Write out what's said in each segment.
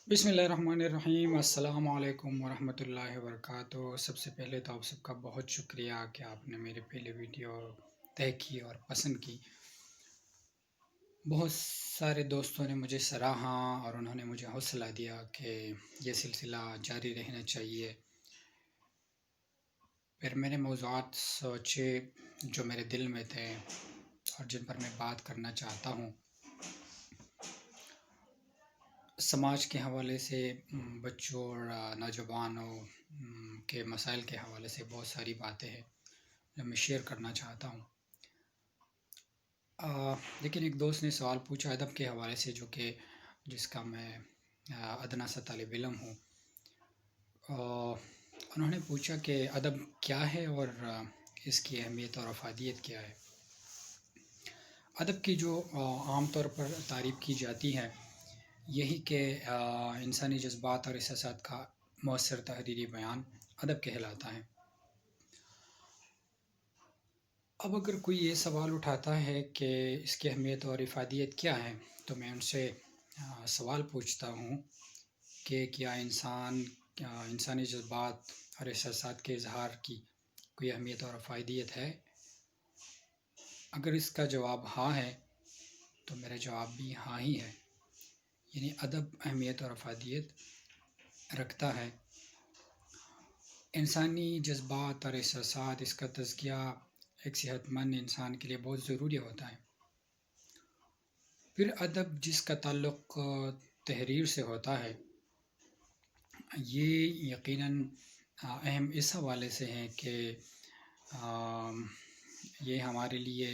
بسم اللہ الرحمن الرحیم، السلام علیکم ورحمۃ اللہ وبرکاتہ۔ سب سے پہلے تو آپ سب کا بہت شکریہ کہ آپ نے میرے پہلے ویڈیو دیکھی اور پسند کی۔ بہت سارے دوستوں نے مجھے سراہا اور انہوں نے مجھے حوصلہ دیا کہ یہ سلسلہ جاری رہنا چاہیے۔ پھر میں نے موضوعات سوچے جو میرے دل میں تھے اور جن پر میں بات کرنا چاہتا ہوں۔ سماج کے حوالے سے، بچوں اور نوجوانوں کے مسائل کے حوالے سے بہت ساری باتیں ہیں جو میں شیئر کرنا چاہتا ہوں۔ لیکن ایک دوست نے سوال پوچھا ادب کے حوالے سے، جس کا میں ادنیٰ سا طالب علم ہوں۔ انہوں نے پوچھا کہ ادب کیا ہے اور اس کی اہمیت اور افادیت کیا ہے۔ ادب کی جو عام طور پر تعریف کی جاتی ہے یہی کہ انسانی جذبات اور احساسات کا مؤثر تحریری بیان ادب کہلاتا ہے۔ اب اگر کوئی یہ سوال اٹھاتا ہے کہ اس کی اہمیت اور افادیت کیا ہے، تو میں ان سے سوال پوچھتا ہوں کہ کیا انسانی جذبات اور احساسات کے اظہار کی کوئی اہمیت اور افادیت ہے؟ اگر اس کا جواب ہاں ہے تو میرا جواب بھی ہاں ہی ہے، یعنی ادب اہمیت اور افادیت رکھتا ہے۔ انسانی جذبات اور احساسات، اس کا تزکیہ ایک صحت مند انسان کے لیے بہت ضروری ہوتا ہے۔ پھر ادب جس کا تعلق تحریر سے ہوتا ہے، یہ یقیناً اہم اس حوالے سے ہے کہ یہ ہمارے لیے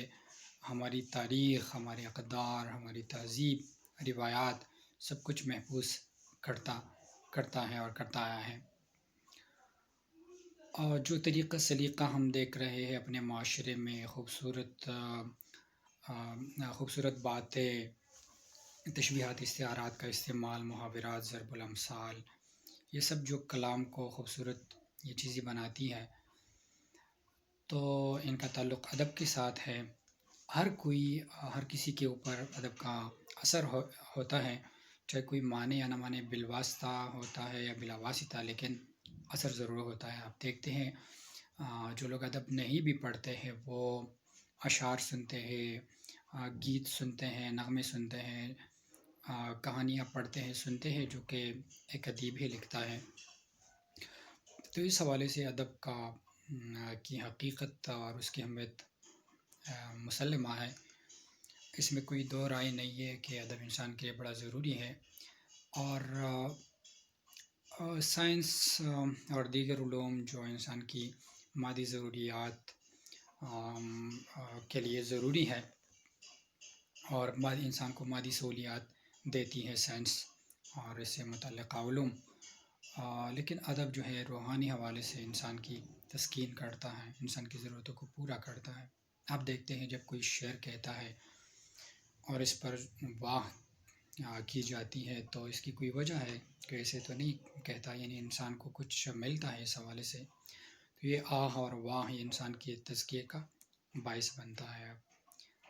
ہماری تاریخ، ہمارے اقدار، ہماری تہذیب، روایات سب کچھ محفوظ کرتا ہے اور کرتا آیا ہے۔ اور جو طریقہ سلیقہ ہم دیکھ رہے ہیں اپنے معاشرے میں، خوبصورت باتیں، تشبیہات، استعارات کا استعمال، محاورات، ضرب الامثال، یہ سب جو کلام کو خوبصورت یہ چیزیں بناتی ہے، تو ان کا تعلق ادب کے ساتھ ہے۔ ہر کسی کے اوپر ادب کا اثر ہوتا ہے، چاہے کوئی مانے یا نہ مانے، بالواسطہ ہوتا ہے یا بلا واسطہ، لیکن اثر ضرور ہوتا ہے۔ آپ دیکھتے ہیں جو لوگ ادب نہیں بھی پڑھتے ہیں وہ اشعار سنتے ہیں، گیت سنتے ہیں، نغمے سنتے ہیں، کہانیاں پڑھتے ہیں، سنتے ہیں، جو کہ ایک ادیب ہی لکھتا ہے۔ تو اس حوالے سے ادب کی حقیقت اور اس کی اہمیت مسلمہ ہے۔ اس میں کوئی دو رائے نہیں ہے کہ ادب انسان کے لیے بڑا ضروری ہے۔ اور سائنس اور دیگر علوم جو انسان کی مادی ضروریات کے لیے ضروری ہے اور انسان کو مادی سہولیات دیتی ہے سائنس اور اس سے متعلقہ علوم، لیکن ادب جو ہے روحانی حوالے سے انسان کی تسکین کرتا ہے، انسان کی ضرورتوں کو پورا کرتا ہے۔ آپ دیکھتے ہیں جب کوئی شعر کہتا ہے اور اس پر واہ کی جاتی ہے تو اس کی کوئی وجہ ہے کہ ایسے تو نہیں کہتا، یعنی انسان کو کچھ ملتا ہے اس حوالے سے۔ تو یہ آہ اور واہ یہ انسان کی تزکیے کا باعث بنتا ہے،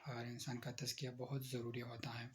اور انسان کا تزکیہ بہت ضروری ہوتا ہے۔